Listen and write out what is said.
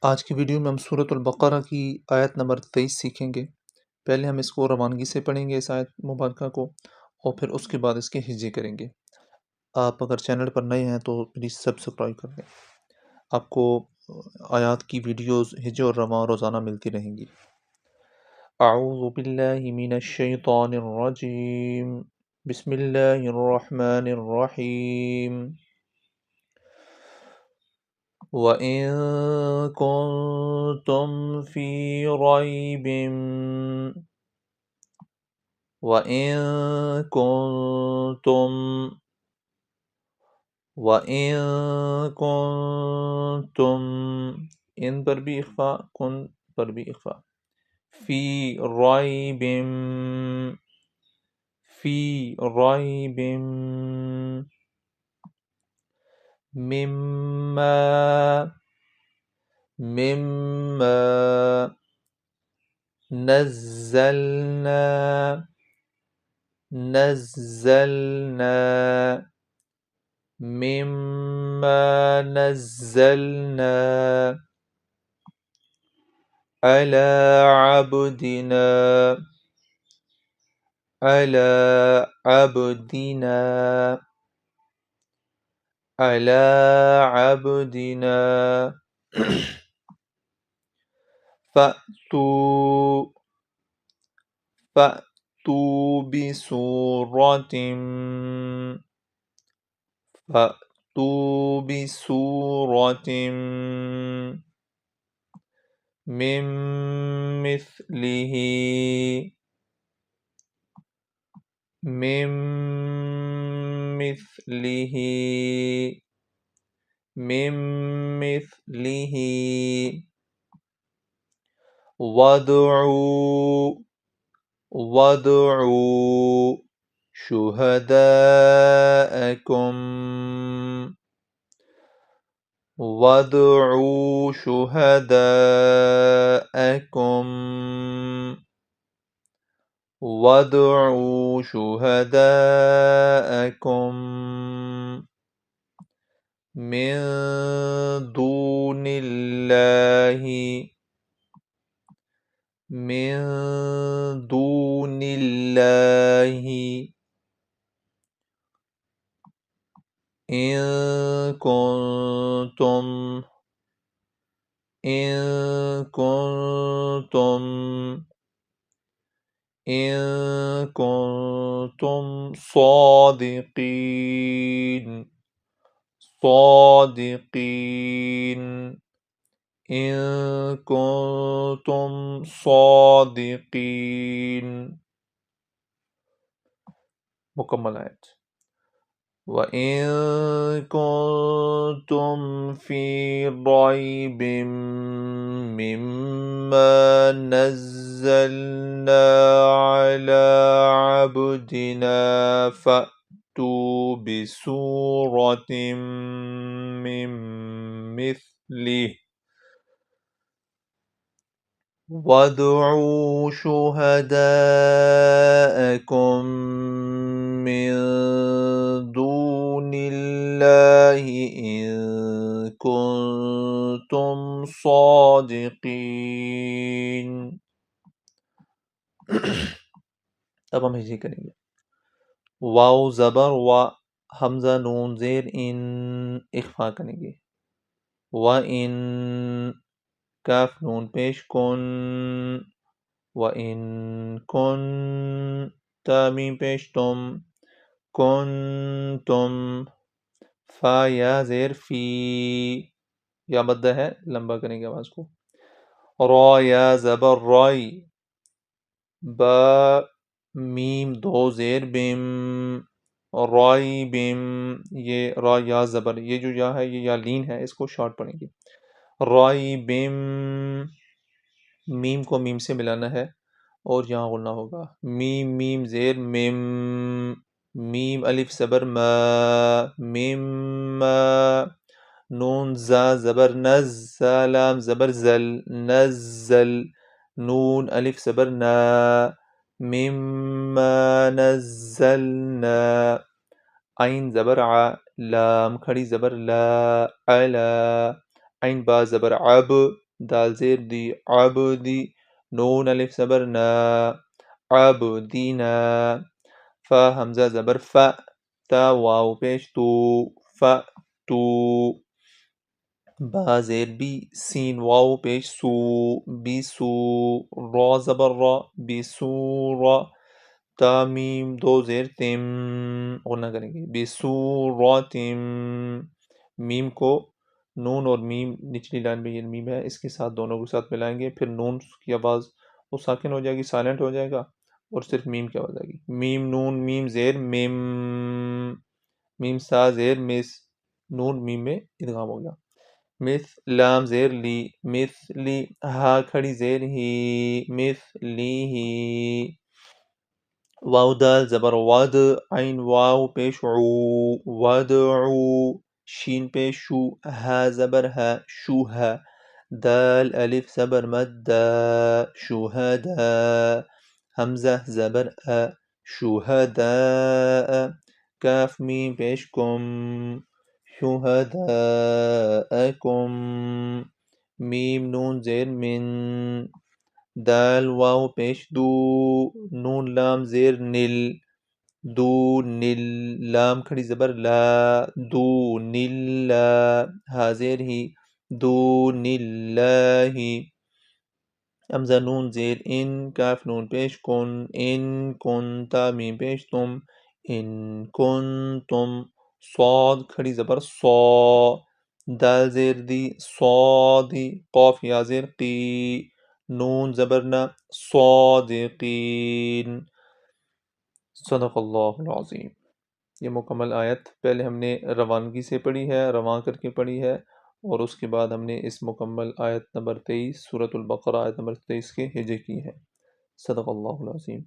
آج کی ویڈیو میں ہم سورۃ البقرہ کی آیت نمبر 23 سیکھیں گے۔ پہلے ہم اس کو روانگی سے پڑھیں گے، اس آیت مبارکہ کو، اور پھر اس کے بعد اس کے ہجے کریں گے۔ آپ اگر چینل پر نئے ہیں تو پلیز سبسکرائب کر دیں۔ آپ کو آیات کی ویڈیوز ہجے اور رواں روزانہ ملتی رہیں گی۔ اعوذ باللہ من الشیطان الرجیم، بسم اللہ الرحمن الرحیم۔ وَإِن كُنتُمْ فِي رَيْبٍ وَإِن كُنتُمْ ان پر بھی اخفا، کن پر بھی اخفا۔ فی رَيْبٍ مما نزلنا على عبدنا فأتوا بسورة من مثله وادعوا شهداءكم من دون الله إن كنتم صادقين إن كنتم صادقين۔ مکمل آیت۔ وَإِن كُنتُمْ فِي رَيْبٍ مِّمَّا نَزَّلْنَا عَلَى عَبْدِنَا فَأْتُوا بِسُورَةٍ مِّن مِّثْلِهِ وَادْعُوا شُهَدَاءَكُم من دون الله إن كنتم صادقين۔ اب ہم ہجے کریں گے۔ واو زبر وا، حمزہ نون زیر ان، اخفا کریں گے۔ وَإِن، کاف نون پیش کن، وَإِن کن، تا میم پیش تم، کنتم، فا یا زیر فی، یا مدہ ہے، لمبا کریں گے آواز کو۔ را یا زبر رائی، با میم دو زیر بم، رائی بم، یہ را یا زبر، یہ جو یا ہے یہ یا لین ہے، اس کو شارٹ پڑھیں گے۔ رائی بم، میم کو میم سے ملانا ہے اور یہاں غنہ ہوگا۔ میم میم زیر مم، میم الف زبر ما، مما، نون زا زبر نز، لام زبر زل، نزل، نون الف زبر نا، مما نزلنا، عین زبر ع، لام کھڑی زبر لا، علا، عین با زبر عب، دال زیر دی عبدی نون الف زبر نا عبدینا فا حمزہ زبر فا تا واو پیش تو فا تو با زیر بی سین واو پیش سو بی سو را زبر را بی سو را تا میم دو زیر تم غنہ کریں گے بی سو را تم میم کو نون اور میم نچلی لائن میں یہ میم ہے اس کے ساتھ دونوں کے ساتھ ملائیں گے پھر نون کی آواز وہ ساکن ہو جائے گی سائلنٹ ہو جائے گا اور صرف میم کی آواز آئے گی میم نون میم زیر میم میم سا زیر مس نون میم میں ادغام ہو گیا لام زیر لی مثلی ہا کھڑی زیر ہی مثلی ہی واو دال زبر ود عین واو پیش عو ودعو شین پیش شو ہا زبر ہے شو ہے دال الف زبر مد شہدا حمزہ زبر شہداء کاف میم پیش کم شہداءکم میم نون زیر من دال واو پیش دو نون لام زیر نل دو نل لام کھڑی زبر لا دو نل لا ہا زیر ہی دو نل لاہی حمزہ نون زیر ان کاف نون پیش کن ان کن تا میم پیش تم ان کن تم صاد کھڑی زبر صا دال زیر دی صادی قاف یا زیر قی نون زبرنا صادقین صدق اللہ العظیم یہ مکمل آیت پہلے ہم نے روانگی سے پڑھی ہے رواں کر کے پڑھی ہے اور اس کے بعد ہم نے اس مکمل آیت نمبر 23 سورۃ البقرہ آیت نمبر 23 کے ہجے کی ہے صدق اللہ العظیم